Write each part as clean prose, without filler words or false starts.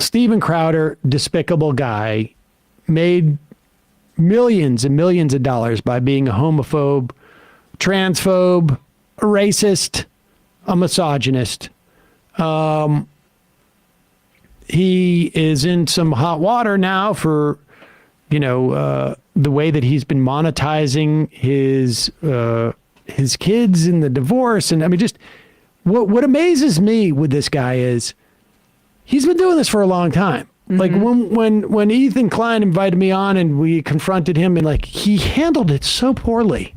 Steven Crowder, despicable guy, made millions and millions of dollars by being a homophobe, transphobe, a racist, a misogynist. He is in some hot water now for, the way that he's been monetizing his kids in the divorce. And I mean, just what amazes me with this guy is he's been doing this for a long time. Mm-hmm. Like when Ethan Klein invited me on and we confronted him, and like he handled it so poorly.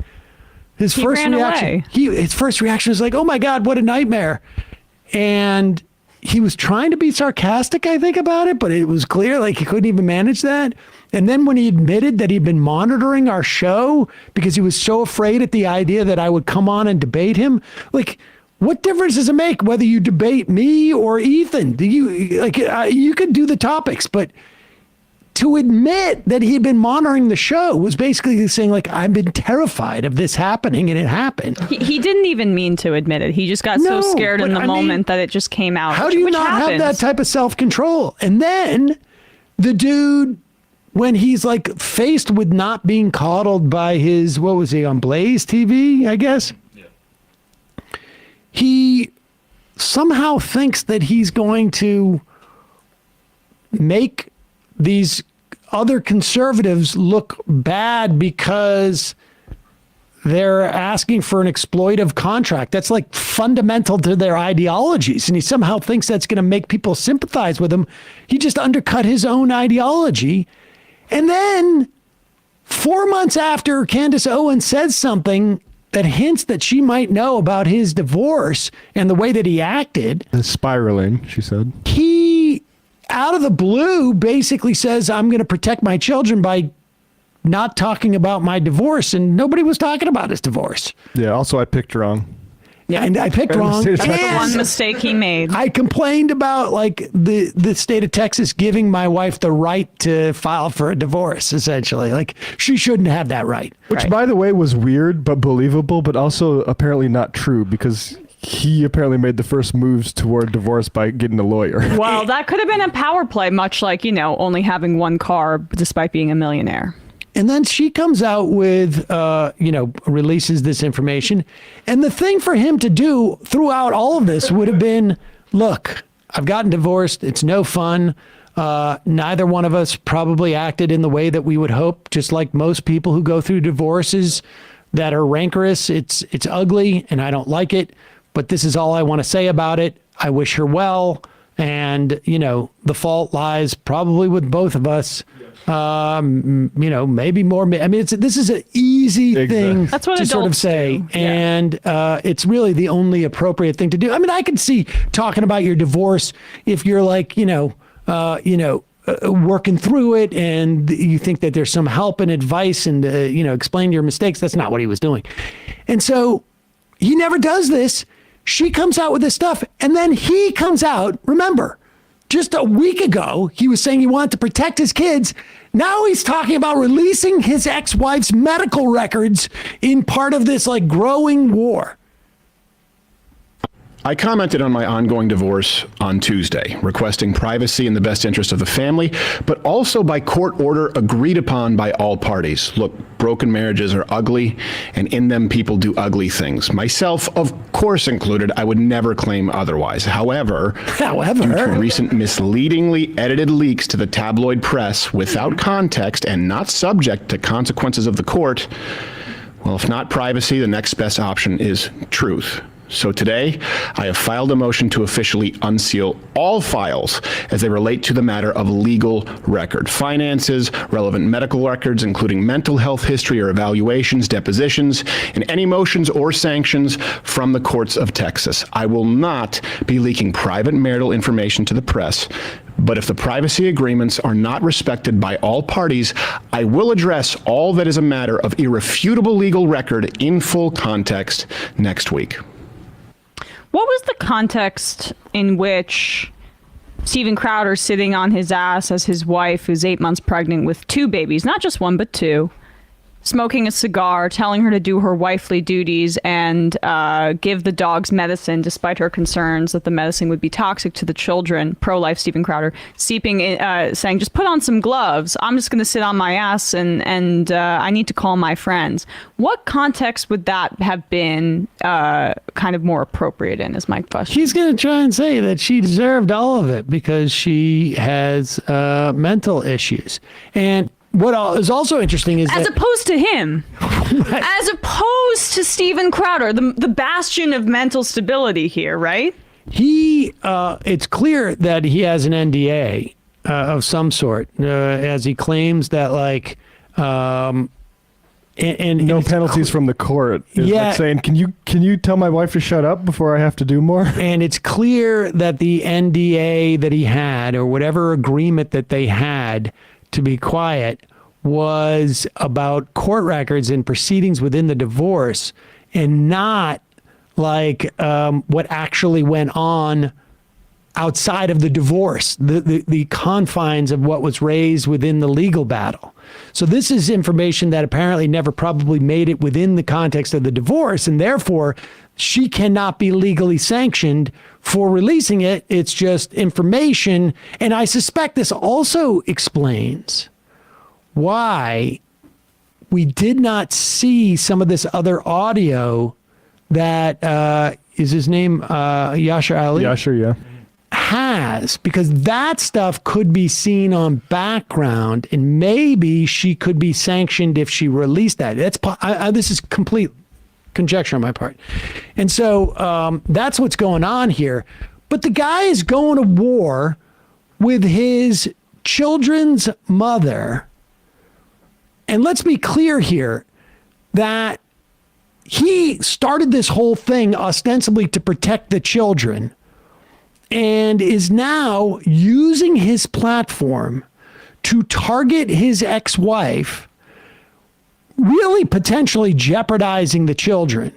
His first reaction was like, "Oh my God, what a nightmare!" And he was trying to be sarcastic, I think, about it, but it was clear like he couldn't even manage that. And then when he admitted that he'd been monitoring our show because he was so afraid at the idea that I would come on and debate him, like, what difference does it make whether you debate me or Ethan? You could do the topics, but to admit that he had been monitoring the show was basically saying, like, I've been terrified of this happening, and it happened. He didn't even mean to admit it. He just got so scared in the moment that it just came out. How do you not have that type of self-control? And then the dude, when he's like faced with not being coddled by his, what was he, on Blaze TV, I guess? Yeah. He somehow thinks that he's going to make these other conservatives look bad because they're asking for an exploitive contract. That's like fundamental to their ideologies. And he somehow thinks that's going to make people sympathize with him. He just undercut his own ideology. And then 4 months after Candace Owens says something that hints that she might know about his divorce and the way that he acted. It's spiraling, she said. He, out of the blue, basically says, I'm going to protect my children by not talking about my divorce. And nobody was talking about his divorce. Yeah, also I picked wrong. Yeah, and I picked wrong. That's the one mistake he made. I complained about like the state of Texas giving my wife the right to file for a divorce, essentially. Like she shouldn't have that right. Which, by the way, was weird but believable, but also apparently not true because he apparently made the first moves toward divorce by getting a lawyer. Well, that could have been a power play, much like, only having one car despite being a millionaire. And then she comes out with, releases this information. And the thing for him to do throughout all of this would have been, look, I've gotten divorced. It's no fun. Neither one of us probably acted in the way that we would hope, just like most people who go through divorces that are rancorous. It's ugly and I don't like it. But this is all I want to say about it. I wish her well. And, the fault lies probably with both of us. Maybe more. I mean, this is an easy thing to sort of say. Do. Yeah. And it's really the only appropriate thing to do. I mean, I can see talking about your divorce if you're like, working through it and you think that there's some help and advice and, explain your mistakes. That's not what he was doing. And so he never does this. She comes out with this stuff and then he comes out. Remember, just a week ago, he was saying he wanted to protect his kids. Now he's talking about releasing his ex-wife's medical records in part of this like growing war. I commented on my ongoing divorce on Tuesday, requesting privacy in the best interest of the family, but also by court order agreed upon by all parties. Look, broken marriages are ugly, and in them people do ugly things. Myself, of course included, I would never claim otherwise. However, due to recent misleadingly edited leaks to the tabloid press without context and not subject to consequences of the court, well, if not privacy, the next best option is truth. So today, I have filed a motion to officially unseal all files as they relate to the matter of legal record. Finances, relevant medical records, including mental health history or evaluations, depositions, and any motions or sanctions from the courts of Texas. I will not be leaking private marital information to the press. But if the privacy agreements are not respected by all parties, I will address all that is a matter of irrefutable legal record in full context next week. What was the context in which Steven Crowder sitting on his ass as his wife, who's 8 months pregnant with two babies, not just one, but two, smoking a cigar, telling her to do her wifely duties and give the dogs medicine, despite her concerns that the medicine would be toxic to the children. Pro-life Steven Crowder saying, "Just put on some gloves. I'm just going to sit on my ass and I need to call my friends." What context would that have been kind of more appropriate in? Is my question. He's going to try and say that she deserved all of it because she has mental issues. And what is also interesting is as opposed to him, Right. as opposed to Steven Crowder, the bastion of mental stability here, right? It's clear that he has an NDA of some sort, as he claims that and No it's penalties from the court. Is Yeah. like saying, can you tell my wife to shut up before I have to do more? And it's clear that the NDA that he had, or whatever agreement that they had to be quiet, was about court records and proceedings within the divorce, and not what actually went on outside of the divorce, the confines of what was raised within the legal battle. So this is information that apparently never probably made it within the context of the divorce, and therefore she cannot be legally sanctioned for releasing it. It's just information. And I suspect this also explains why we did not see some of this other audio that is his name Yashar Ali? Yeah, sure, yeah. Has, because that stuff could be seen on background, and maybe she could be sanctioned if she released that. This is complete conjecture on my part. And so that's what's going on here. But the guy is going to war with his children's mother. And let's be clear here that he started this whole thing ostensibly to protect the children, and is now using his platform to target his ex-wife, really potentially jeopardizing the children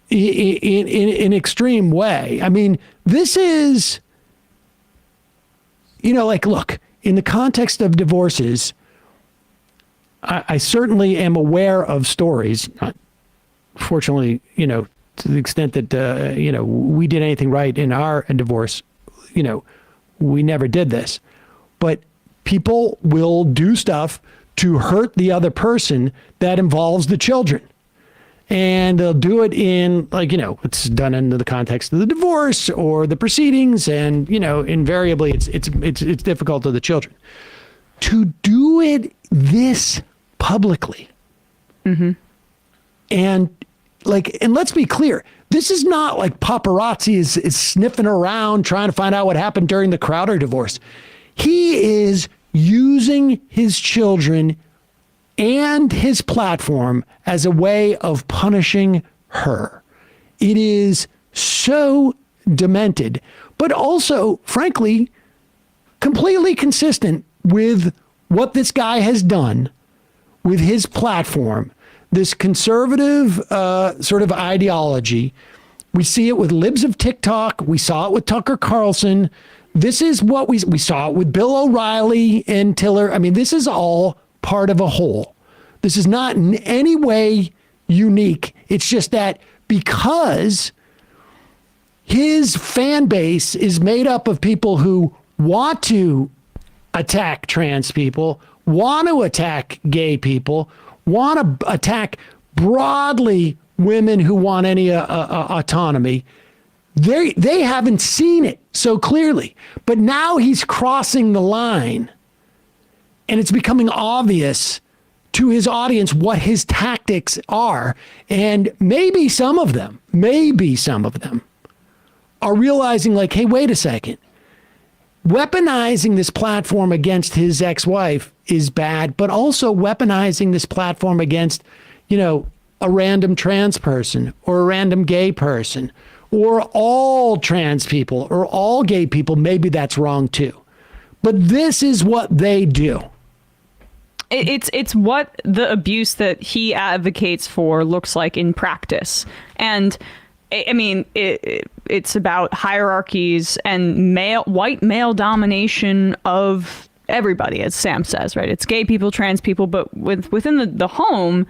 in an extreme way. I mean, this is, look, in the context of divorces, I certainly am aware of stories, fortunately, to the extent that, we did anything right in our divorce, we never did this. But people will do stuff to hurt the other person that involves the children. And they'll do it in, it's done in the context of the divorce or the proceedings. And, invariably it's difficult to the children. To do it this publicly. Mm-hmm. And let's be clear, this is not like paparazzi is sniffing around trying to find out what happened during the Crowder divorce. He is using his children and his platform as a way of punishing her. It is so demented, but also, frankly, completely consistent with what this guy has done with his platform. This conservative sort of ideology. We see it with libs of TikTok. We saw it with Tucker Carlson. This is what we saw it with Bill O'Reilly and Tiller. I mean, this is all part of a whole. This is not in any way unique. It's just that because his fan base is made up of people who want to attack trans people, want to attack gay people, want to attack broadly women who want any autonomy. They haven't seen it so clearly. But now he's crossing the line, and it's becoming obvious to his audience what his tactics are. And maybe some of them are realizing, hey, wait a second. Weaponizing this platform against his ex-wife is bad, but also weaponizing this platform against, a random trans person or a random gay person or all trans people or all gay people, maybe that's wrong too. But this is what they do. It's what the abuse that he advocates for looks like in practice. And I mean, it's about hierarchies and white male domination of everybody, as Sam says, right? It's gay people, trans people, but within the home,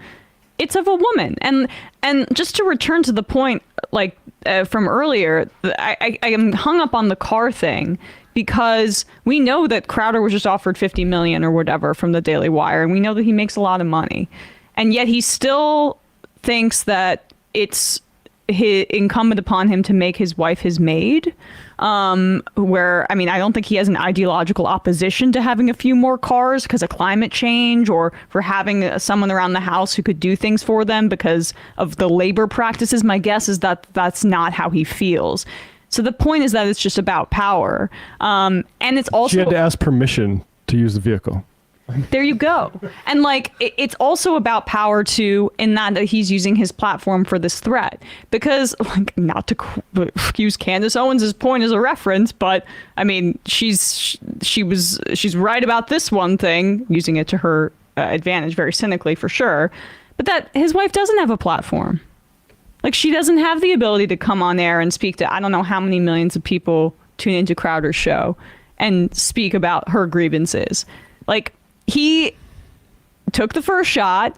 it's of a woman. And just to return to the point, like from earlier, I am hung up on the car thing because we know that Crowder was just offered $50 million or whatever from the Daily Wire, and we know that he makes a lot of money, and yet he still thinks that it's incumbent upon him to make his wife his maid. Where, I mean, I don't think he has an ideological opposition to having a few more cars because of climate change, or for having someone around the house who could do things for them because of the labor practices. My guess is that that's not how he feels. So the point is that it's just about power. And it's also... She had to ask permission to use the vehicle. There you go. And like, it's also about power too, in that he's using his platform for this threat. Because, like, not to use Candace Owens' point as a reference, but I mean, she's right about this one thing, using it to her advantage, very cynically for sure. But that his wife doesn't have a platform. Like, she doesn't have the ability to come on air and speak to I don't know how many millions of people tune into Crowder's show and speak about her grievances. Like, he took the first shot.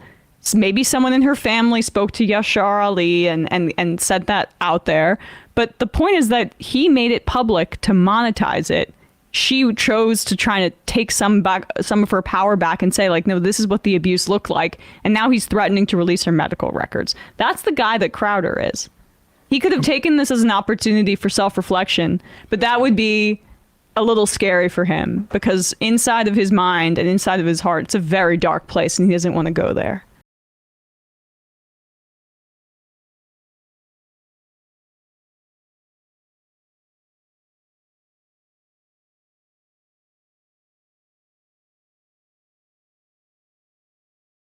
Maybe someone in her family spoke to Yashar Ali and said that out there. But the point is that he made it public to monetize it. She chose to try to take some of her power back and say, like, no, this is what the abuse looked like. And now he's threatening to release her medical records. That's the guy that Crowder is. He could have taken this as an opportunity for self-reflection, but that would be a little scary for him, because inside of his mind and inside of his heart, it's a very dark place and he doesn't want to go there.